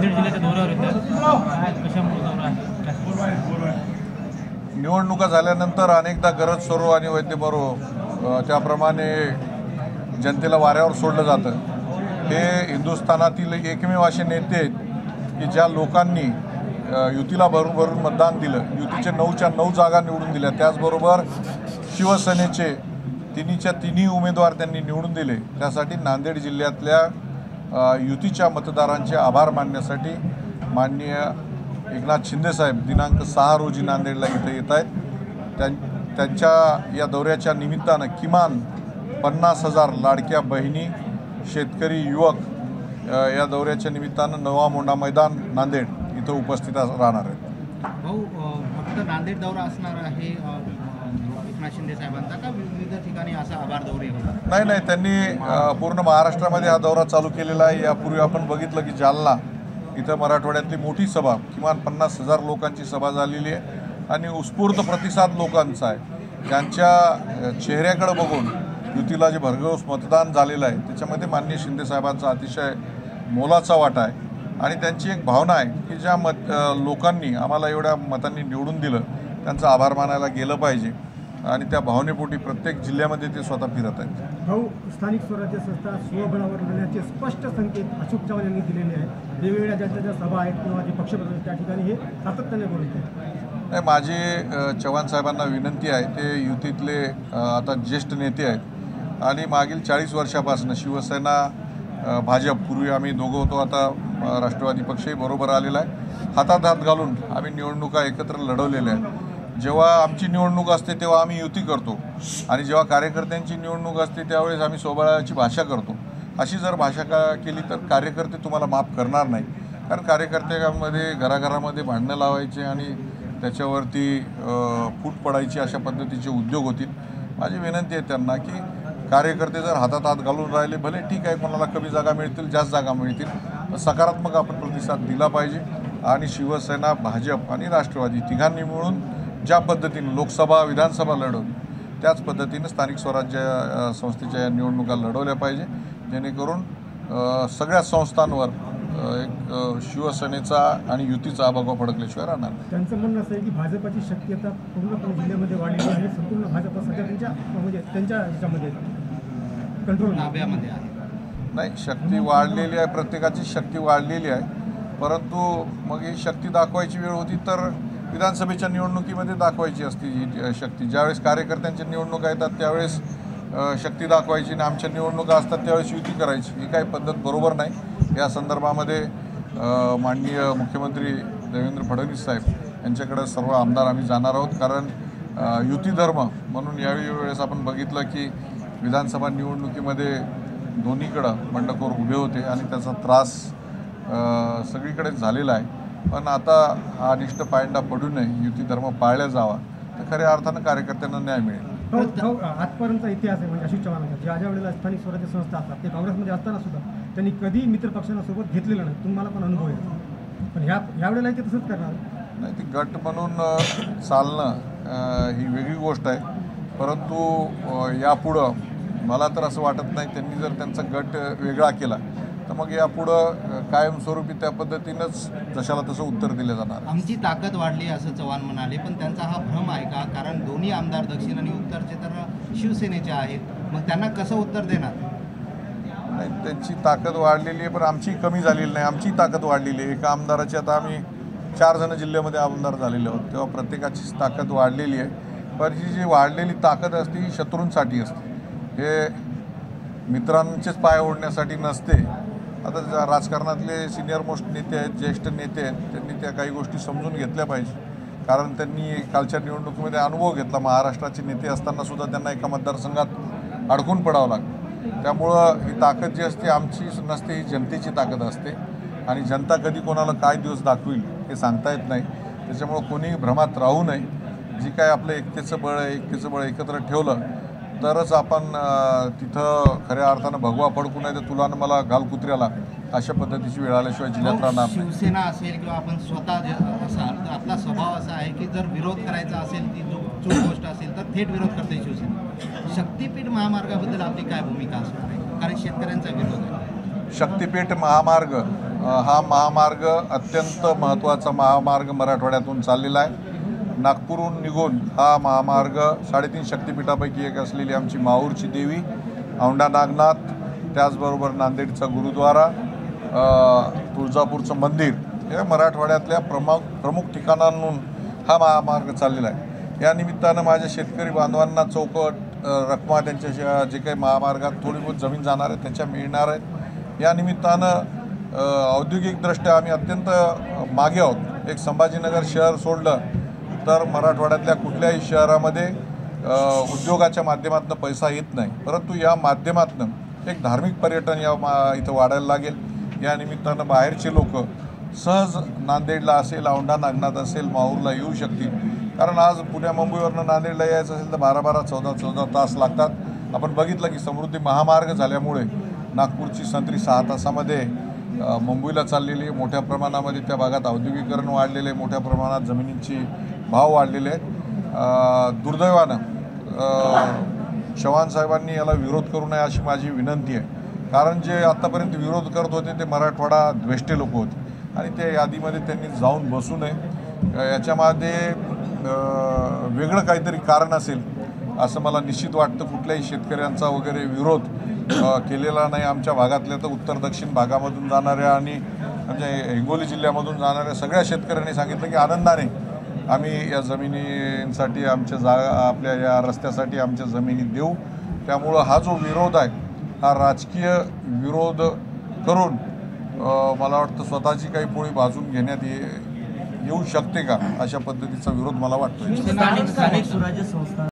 नांदेड जिल्ह्याच्या दौऱ्यावर येतात, कशामुळे दौरा आहे? निवडणुका झाल्यानंतर अनेकदा गरज सरो आणि वैद्य बरो त्याप्रमाणे जनतेला वाऱ्यावर सोडलं जातं। हे हिंदुस्थानातील एकमेव असे नेते आहेत की ज्या लोकांनी युतीला भरून मतदान दिलं, युतीचे 9च्या 9 जागा निवडून दिल्या, त्याचबरोबर शिवसेनेचे तिन्ही उमेदवार त्यांनी निवडून दिले। त्यासाठी नांदेड जिल्ह्यातल्या युतीच्या मतदारांचे आभार मानण्यासाठी माननीय एकनाथ शिंदे साहेब दिनांक 6 रोजी नांदेडला इथे येत आहेत। त्यांच्या या दौऱ्याच्या निमित्तानं किमान 50,000 लाडक्या बहिणी, शेतकरी, युवक या दौऱ्याच्या निमित्तानं नवा मोंढा मैदान नांदेड इथं उपस्थित राहणार आहेत। भाऊ, फक्त नांदेड दौरा असणार आहे एकनाथ शिंदे साहेबांचा का विविध ठिकाणी असा आभार दौरे होणार? नाही, त्यांनी पूर्ण महाराष्ट्रामध्ये हा दौरा चालू केलेला आहे। यापूर्वी आपण बघितलं की जालना इथं मराठवाड्यातली मोठी सभा, किमान 50,000 लोकांची सभा झालेली आहे आणि उत्स्फूर्त प्रतिसाद लोकांचा आहे। त्यांच्या चेहऱ्याकडे बघून युतीला जे भरघोस मतदान झालेलं आहे त्याच्यामध्ये माननीय शिंदे साहेबांचा अतिशय मोलाचा वाटा आहे आणि त्यांची एक भावना आहे की ज्या लोकांनी आम्हाला एवढ्या मतांनी निवडून दिलं त्यांचा आभार मानायला गेलं पाहिजे आणि त्या भावनेपोटी प्रत्येक जिल्ह्यामध्ये ते स्वतः फिरत आहेत। भाऊ, स्थानिक स्वराज्य संस्था स्वबळावर लढण्याचे स्पष्ट संकेत अशोक चव्हाण यांनी दिलेले आहेत। वेगवेगळ्या ज्यांच्या सभा आहेत किंवा जे पक्षप्रमुख त्या ठिकाणी हे सातत्याने बोलत आहेत। नाही, माझी चव्हाण साहेबांना विनंती आहे, ते युतीतले आता ज्येष्ठ नेते आहेत आणि मागील 40 वर्षापासून शिवसेना, भाजप, पूर्वी आम्ही दोघं होतो, आता राष्ट्रवादी पक्षही बरोबर आलेला आहे। हातात हात घालून आम्ही निवडणुका एकत्र लढवलेल्या आहेत। जेव्हा आमची निवडणूक असते तेव्हा आम्ही युती करतो आणि जेव्हा कार्यकर्त्यांची निवडणूक असते त्यावेळेस आम्ही स्वबळाची भाषा करतो। अशी जर भाषा केली तर कार्यकर्ते तुम्हाला माफ करणार नाही, कारण कार्यकर्त्यांमध्ये घराघरामध्ये भांडणं लावायचे आणि त्याच्यावरती फूट पडायची अशा पद्धतीचे उद्योग होतील। माझी विनंती आहे त्यांना की कार्यकर्ते जर हातात हात घालून राहिले, भले ठीक आहे, कोणाला कमी जागा मिळतील, जास्त जागा मिळतील, सकारात्मक आपण प्रतिसाद दिला पाहिजे आणि शिवसेना, भाजप आणि राष्ट्रवादी तिघांनी मिळून ज्या पद्धतीने लोकसभा, विधानसभा लढवली त्याच पद्धतीने स्थानिक स्वराज्य संस्थेच्या या निवडणुका लढवल्या पाहिजे, जेणेकरून सगळ्या संस्थांवर एक शिवसेनेचा आणि युतीचा आभाग फडकल्याशिवाय राहणार। त्यांचं म्हणणं असं आहे की भाजपची शक्यता पूर्णपणे जिल्ह्यामध्ये वाढलेली आहे। संपूर्ण भाजप सध्या त्यांच्या ह्याच्यामध्ये कंट्रोल नाव्यामध्ये आहे। नाही, शक्ती वाढलेली आहे, प्रत्येकाची शक्ती वाढलेली आहे, परंतु मग ही शक्ती दाखवायची वेळ होती तर विधानसभेच्या निवडणुकीमध्ये दाखवायची असती ही शक्ती। ज्यावेळेस कार्यकर्त्यांच्या निवडणुका येतात त्यावेळेस शक्ती दाखवायची आणि आमच्या निवडणुका असतात त्यावेळेस युती करायची, ही काही पद्धत बरोबर नाही। या संदर्भामध्ये माननीय मुख्यमंत्री देवेंद्र फडणवीस साहेब यांच्याकडे सर्व आमदार आम्ही जाणार आहोत, कारण युती धर्म म्हणून यावेळेस आपण बघितलं की विधानसभा निवडणुकीमध्ये दोन्हीकडं बंडखोर उभे होते आणि त्याचा त्रास सगळीकडेच झालेला आहे। पण आता हा अनिष्ट पायंडा पडू नये, युती धर्म पाळला जावा तर खऱ्या अर्थानं कार्यकर्त्यांना न्याय मिळेल। आजपर्यंतचा इतिहास आहे म्हणजे अशोक चव्हाणांचा, ज्या वेळेला स्थानिक स्वराज्य संस्था असतात ते काँग्रेसमध्ये असताना सुद्धा त्यांनी कधी मित्र पक्षांसोबत घेतलेलं नाही, तुम्हाला पण अनुभव आहे, पण ह्या वेळेला ते तसंच करणार नाही। ती गट म्हणून चालणं ही वेगळी गोष्ट आहे, परंतु यापुढं मला तर असं वाटत नाही त्यांनी जर त्यांचा गट वेगळा केला तर मग यापुढं कायमस्वरूपी त्या पद्धतीनंच जशाला तसं उत्तर दिलं जाणार। आमची ताकद वाढली असं चव्हाण म्हणाले, पण त्यांचा हा भ्रम आहे का? कारण दोन्ही आमदार दक्षिण आणि उत्तरचे तर शिवसेनेचे आहेत, मग त्यांना कसं उत्तर देणार? नाही, त्यांची ताकद वाढलेली आहे पण आमची कमी झालेली नाही, आमची ताकद वाढलेली आहे। एका आमदाराची आता आम्ही 4 जण जिल्ह्यामध्ये आमदार झालेले आहोत, तेव्हा प्रत्येकाचीच ताकद वाढलेली आहे। पण ही जी वाढलेली ताकद असते ही शत्रूंसाठी असते, हे मित्रांचेच पाय ओढण्यासाठी नसते। आता राजकारणातले सिनियर मोस्ट नेते आहेत, ज्येष्ठ नेते आहेत, त्यांनी त्या काही गोष्टी समजून घेतल्या पाहिजे, कारण त्यांनी कालच्या निवडणुकीमध्ये अनुभव घेतला। महाराष्ट्राचे नेते असताना सुद्धा त्यांना एका मतदारसंघात अडकून पडावं लागतं। त्यामुळं ही ताकद जी असते आमची नसते, ही जनतेची ताकद असते आणि जनता कधी कोणाला काय दिवस दाखवेल हे सांगता येत नाही। त्याच्यामुळं कोणीही भ्रमात राहू नये। जी काय आपलं एकतेचं बळ आहे, एकतेचं बळ एकत्र ठेवलं तरच आपण तिथं खऱ्या अर्थानं भगवा फडकू, नाही तर तुला मला घाल कुत्र्याला अशा पद्धतीची वेळ आल्याशिवाय जिल्ह्यात राहणार नाही। शिवसेना असेल किंवा आपण स्वतः असाल तर आपला स्वभाव असा आहे की जर विरोध करायचा असेल ती चूक गोष्ट असेल तर थेट विरोध करते शिवसेना। शक्तीपीठ महामार्गाबद्दल आपली काय भूमिका असणार आहे, कारण शेतकऱ्यांचा विरोध आहे? शक्तीपीठ महामार्ग हा महामार्ग अत्यंत महत्त्वाचा महामार्ग मराठवाड्यातून चाललेला आहे. नागपूरहून निघून हा महामार्ग 3.5 शक्तिपीठापैकी एक असलेली आमची माहूरची देवी, औंढा नागनाथ, त्याचबरोबर नांदेडचा गुरुद्वारा, तुळजापूरचं मंदिर, हे मराठवाड्यातल्या प्रमुख ठिकाणांहून हा महामार्ग चाललेला आहे. या निमित्तानं माझ्या शेतकरी बांधवांना चौकट रकमा त्यांच्या जे काही महामार्गात थोडी बहुत जमीन जाणार आहे त्याच्या मिळणार आहेत. या निमित्तानं औद्योगिकदृष्ट्या आम्ही अत्यंत मागे आहोत. एक संभाजीनगर शहर सोडलं तर मराठवाड्यातल्या कुठल्याही शहरामध्ये उद्योगाच्या माध्यमातून पैसा येत नाही, परंतु या माध्यमातून एक धार्मिक पर्यटन इथं वाढायला लागेल. या निमित्तानं बाहेरचे लोक सहज नांदेडला असेल, औंढा नागनाथ असेल, माहूरला येऊ शकतील. कारण आज पुण्या मुंबईवरनं नांदेडला यायचं असेल तर 12-12, 14-14 तास लागतात. आपण बघितलं की समृद्धी महामार्ग झाल्यामुळे नागपूरची संत्री 6 तासामध्ये मुंबईला चाललेली आहे. मोठ्या प्रमाणामध्ये त्या भागात औद्योगिकरण वाढलेलं आहे, मोठ्या प्रमाणात जमिनींची भाव वाढलेले आहेत. दुर्दैवानं चव्हाण साहेबांनी याला विरोध करू नये अशी माझी विनंती आहे. कारण जे आत्तापर्यंत विरोध करत होते ते मराठवाडा द्वेष्टे लोक होते आणि त्या यादीमध्ये त्यांनी जाऊन बसू नये. याच्यामध्ये वेगळं काहीतरी कारण असेल असं मला निश्चित वाटतं. कुठल्याही शेतकऱ्यांचा वगैरे विरोध केलेला नाही. आमच्या भागातल्या तर उत्तर दक्षिण भागामधून जाणाऱ्या आणि आमच्या हिंगोली जिल्ह्यामधून जाणाऱ्या सगळ्या शेतकऱ्यांनी सांगितलं की आनंदाने आम्ही या जमिनींसाठी आमच्या आपल्या या रस्त्यासाठी आमच्या जमिनी देऊ. त्यामुळं हा जो विरोध आहे हा राजकीय विरोध करून मला वाटतं स्वतःची काही पोळी भाजून घेण्यात येऊ शकते का अशा पद्धतीचा विरोध मला वाटतो. स्थानिक स्वराज्य संस्था